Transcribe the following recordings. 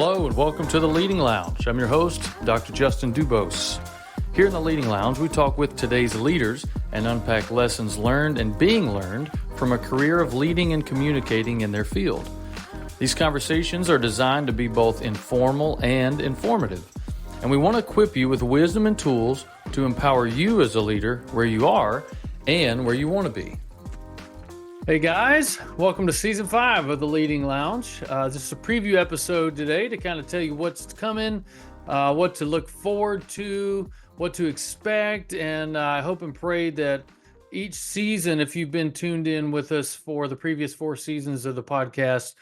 Hello and welcome to the Leading Lounge. I'm your host, Dr. Justin Dubose. Here in the Leading Lounge, we talk with today's leaders and unpack lessons learned and being learned from a career of leading and communicating in their field. These conversations are designed to be both informal and informative, and we want to equip you with wisdom and tools to empower you as a leader where you are and where you want to be. Hey guys, welcome to Season 5 of the Leading Lounge. This is a preview episode today to kind of tell you what's coming, what to look forward to, what to expect, and I hope and pray that each season, if you've been tuned in with us for the previous 4 seasons of the podcast,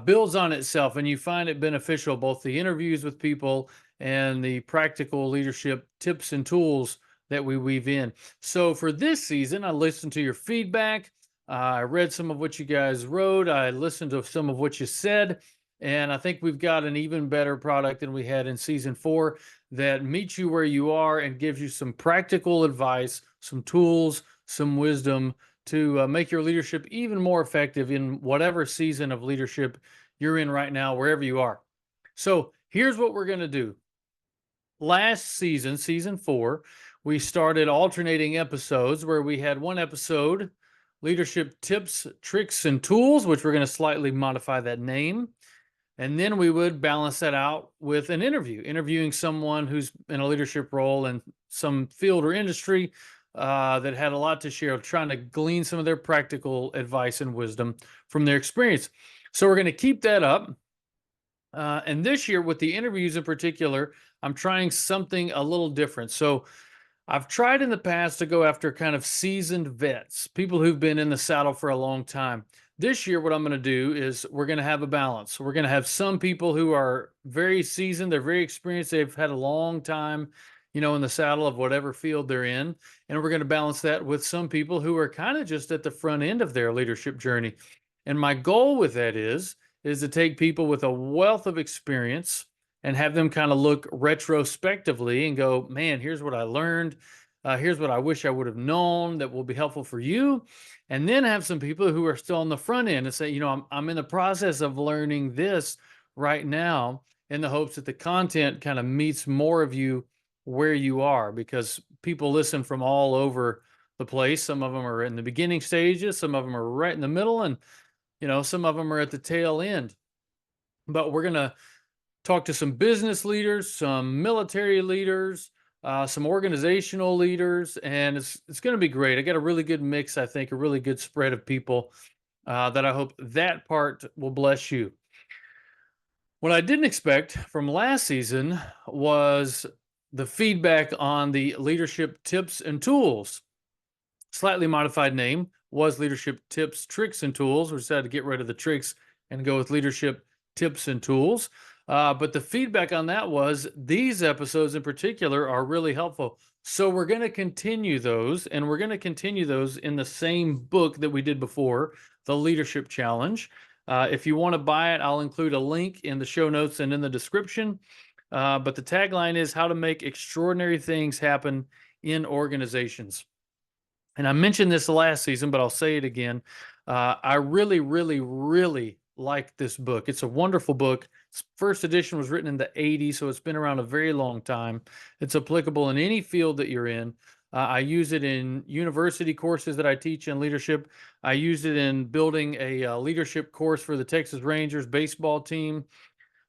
builds on itself and you find it beneficial, both the interviews with people and the practical leadership tips and tools that we weave in. So for this season, I listened to your feedback. I read some of what you guys wrote. I listened to some of what you said, and I think we've got an even better product than we had in Season 4 that meets you where you are and gives you some practical advice, some tools, some wisdom to make your leadership even more effective in whatever season of leadership you're in right now, wherever you are. So here's what we're going to do. Last season, Season 4, we started alternating episodes where we had one episode, Leadership Tips, Tricks, and Tools, which we're going to slightly modify that name. And then we would balance that out with an interviewing someone who's in a leadership role in some field or industry that had a lot to share, trying to glean some of their practical advice and wisdom from their experience. So we're going to keep that up. And this year, with the interviews in particular, I'm trying something a little different. So I've tried in the past to go after kind of seasoned vets, people who've been in the saddle for a long time. This year, what I'm going to do is we're going to have a balance. We're going to have some people who are very seasoned, they're very experienced, they've had a long time, in the saddle of whatever field they're in. And we're going to balance that with some people who are kind of just at the front end of their leadership journey. And my goal with that is to take people with a wealth of experience and have them kind of look retrospectively and go, man, here's what I learned. Here's what I wish I would have known that will be helpful for you. And then have some people who are still on the front end and say, I'm in the process of learning this right now, in the hopes that the content kind of meets more of you where you are, because people listen from all over the place. Some of them are in the beginning stages, some of them are right in the middle, and some of them are at the tail end. But we're going to talk to some business leaders, some military leaders, some organizational leaders, and it's going to be great. I got a really good mix, I think, a really good spread of people that I hope that part will bless you. What I didn't expect from last season was the feedback on the Leadership Tips and Tools. Slightly modified name was Leadership Tips, Tricks, and Tools. We decided to get rid of the tricks and go with Leadership Tips and Tools. But the feedback on that was these episodes in particular are really helpful. So we're going to continue those, and we're going to continue those in the same book that we did before, the Leadership Challenge. If you want to buy it, I'll include a link in the show notes and in the description. But the tagline is how to make extraordinary things happen in organizations. And I mentioned this last season, but I'll say it again. I really, really, really like this book. It's a wonderful book. First edition was written in the 80s, so it's been around a very long time. It's applicable in any field that you're in. I use it in university courses that I teach in leadership. I used it in building a leadership course for the Texas Rangers baseball team.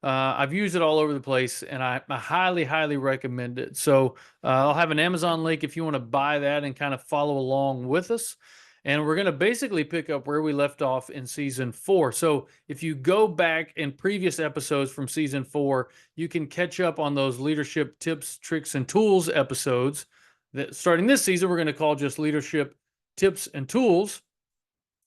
I've used it all over the place, and I highly, highly recommend it. So I'll have an Amazon link if you want to buy that and kind of follow along with us. And we're going to basically pick up where we left off in Season 4. So if you go back in previous episodes from Season 4, you can catch up on those Leadership Tips, Tricks, and Tools episodes that starting this season, we're going to call just Leadership Tips and Tools.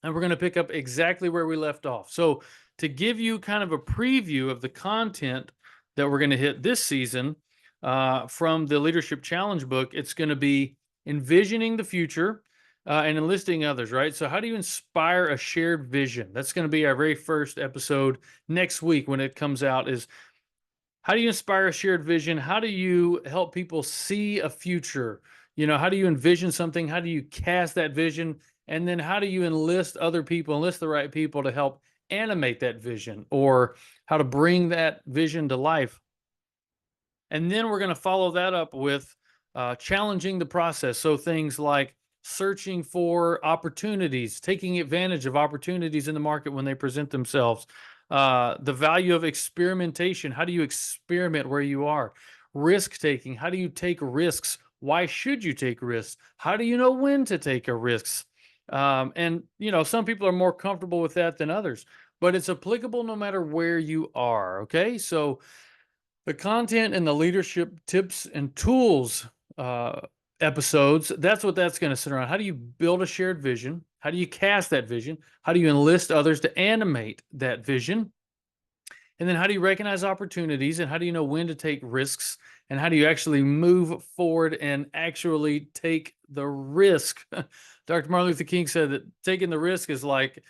And we're going to pick up exactly where we left off. So to give you kind of a preview of the content that we're going to hit this season from the Leadership Challenge book, it's going to be envisioning the future, and enlisting others, right? So how do you inspire a shared vision? That's going to be our very first episode next week when it comes out, is how do you inspire a shared vision? How do you help people see a future? How do you envision something? How do you cast that vision? And then how do you enlist other people, enlist the right people to help animate that vision or how to bring that vision to life. And then we're going to follow that up with challenging the process. So things like searching for opportunities, taking advantage of opportunities in the market when they present themselves, the value of experimentation. How do you experiment where you are? Risk taking. How do you take risks? Why should you take risks? How do you know when to take a risk? And, some people are more comfortable with that than others, but it's applicable no matter where you are. Okay. So, the content and the leadership tips and tools uh, episodes, that's what that's going to sit around. How do you build a shared vision? How do you cast that vision? How do you enlist others to animate that vision? And then how do you recognize opportunities, and how do you know when to take risks, and how do you actually move forward and actually take the risk? Dr. Martin Luther King said that taking the risk is like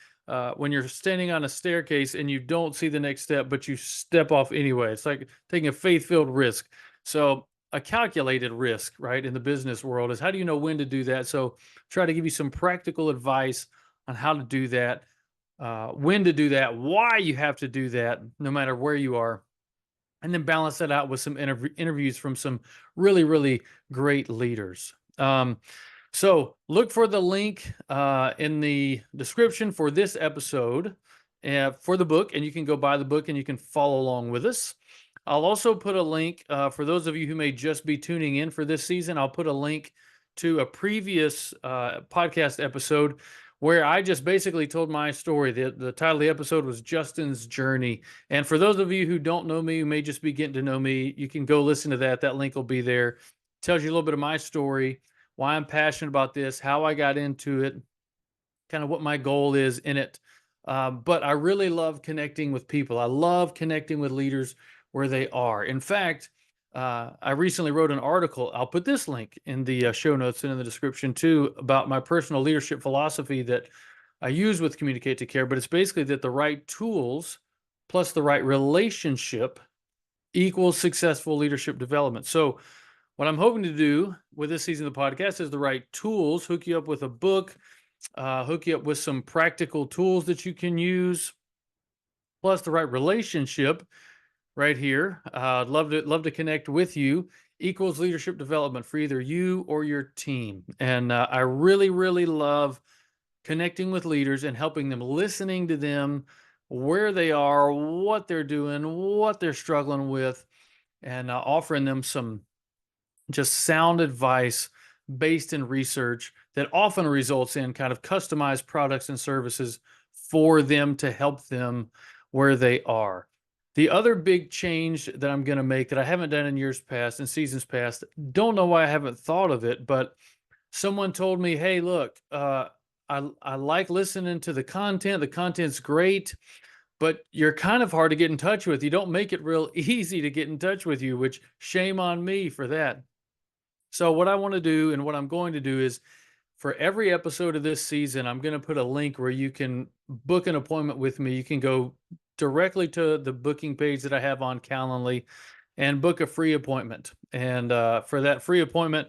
when you're standing on a staircase and you don't see the next step, but you step off anyway. It's like taking a faith-filled risk. So a calculated risk, right, in the business world is how do you know when to do that? So try to give you some practical advice on how to do that, when to do that, why you have to do that, no matter where you are, and then balance that out with some interviews from some really, really great leaders. So look for the link in the description for this episode for the book, and you can go buy the book and you can follow along with us. I'll also put a link for those of you who may just be tuning in for this season. I'll put a link to a previous podcast episode where I just basically told my story. The title of the episode was Justin's Journey. And for those of you who don't know me, who may just be getting to know me, you can go listen to that. That link will be there. It tells you a little bit of my story, why I'm passionate about this, how I got into it, kind of what my goal is in it. But I really love connecting with people. I love connecting with leaders where they are. In fact, I recently wrote an article. I'll put this link in the show notes and in the description too, about my personal leadership philosophy that I use with Communicate to Care. But it's basically that the right tools plus the right relationship equals successful leadership development. So what I'm hoping to do with this season of the podcast is the right tools, hook you up with a book, hook you up with some practical tools that you can use, plus the right relationship right here. I'd love to connect with you. Equals leadership development for either you or your team. And I really, really love connecting with leaders and helping them, listening to them, where they are, what they're doing, what they're struggling with, and offering them some just sound advice based in research that often results in kind of customized products and services for them to help them where they are. The other big change that I'm going to make that I haven't done in years past and seasons past, don't know why I haven't thought of it, but someone told me, hey, look, I like listening to the content. The content's great, but you're kind of hard to get in touch with. You don't make it real easy to get in touch with you, which shame on me for that. So what I want to do and what I'm going to do is for every episode of this season, I'm going to put a link where you can book an appointment with me. You can go directly to the booking page that I have on Calendly and book a free appointment. And for that free appointment,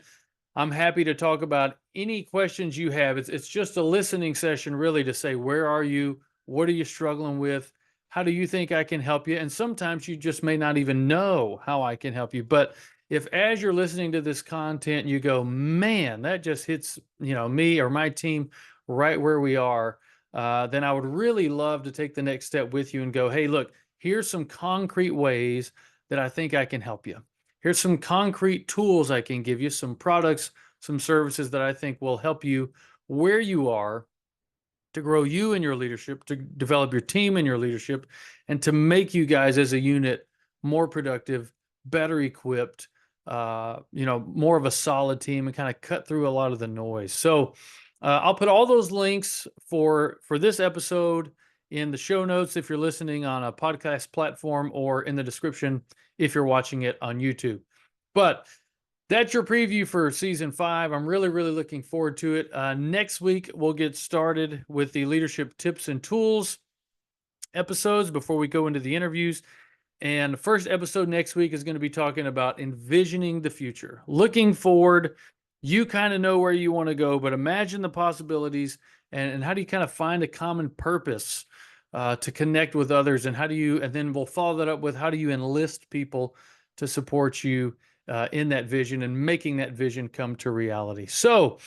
I'm happy to talk about any questions you have. It's just a listening session, really, to say, where are you? What are you struggling with? How do you think I can help you? And sometimes you just may not even know how I can help you. But if as you're listening to this content, you go, man, that just hits, me or my team right where we are, then I would really love to take the next step with you and go, hey, look, here's some concrete ways that I think I can help you. Here's some concrete tools I can give you, some products, some services that I think will help you where you are to grow you in your leadership, to develop your team in your leadership, and to make you guys as a unit more productive, better equipped, more of a solid team, and kind of cut through a lot of the noise. So I'll put all those links for this episode in the show notes if you're listening on a podcast platform, or in the description if you're watching it on YouTube. But that's your preview for season 5. I'm really, really looking forward to it. Next week, we'll get started with the leadership tips and tools episodes before we go into the interviews. And the first episode next week is going to be talking about envisioning the future, looking forward. You kind of know where you want to go, but imagine the possibilities, and how do you kind of find a common purpose to connect with others, and and then we'll follow that up with how do you enlist people to support you in that vision and making that vision come to reality. So,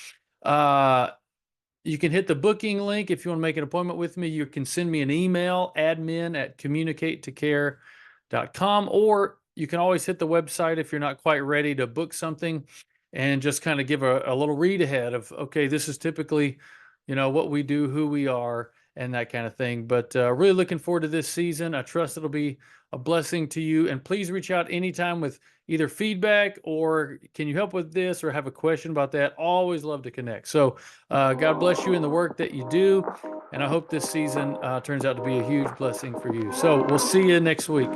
you can hit the booking link if you want to make an appointment with me. You can send me an email, admin@communicatetoCare.com, or you can always hit the website if you're not quite ready to book something and just kind of give a little read ahead of, okay, this is typically, what we do, who we are, and that kind of thing. But really looking forward to this season. I trust it'll be a blessing to you. And please reach out anytime with either feedback or can you help with this or have a question about that. Always love to connect. So God bless you in the work that you do. And I hope this season turns out to be a huge blessing for you. So we'll see you next week.